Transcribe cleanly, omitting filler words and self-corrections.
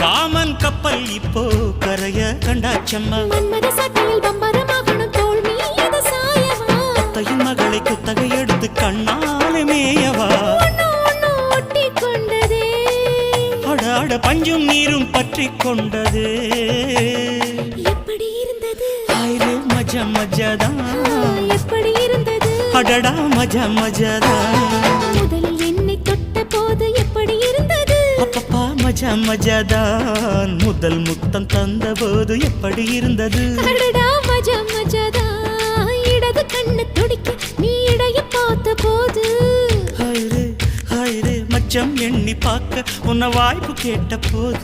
Common கப்பல் இப்போ கரைய கண்டாச்சம்மா. மன்மத சட்டையில் பம்பரமாகணும் தோள் மீது சாயவா. அத்தையின் மகளை குத்தகை எடுத்து கண்ணாலே மேயவா. ஒட்டி கொண்டதே அடாட பஞ்சும் நீரும் பற்றி கொண்டது. எப்படி இருந்தது ஆயிரே மஜா மஜாதான். எப்படி இருந்தது அடடா மஜா மஜாதான். முதலில் என்னை தொட்ட போது எப்படி இருந்தது அப்பப்பா மஜா மஜாதான். முதல் முத்தம் தந்த போது எப்படி இருந்தது. அடடா மஜா மஜாதா. இடது கண்ணு துடிக்க நீ இடைய பார்த்த போது ஹைரே ஹைரே மச்சம் எண்ணி பார்க்க உன்ன வாய்ப்பு கேட்ட போது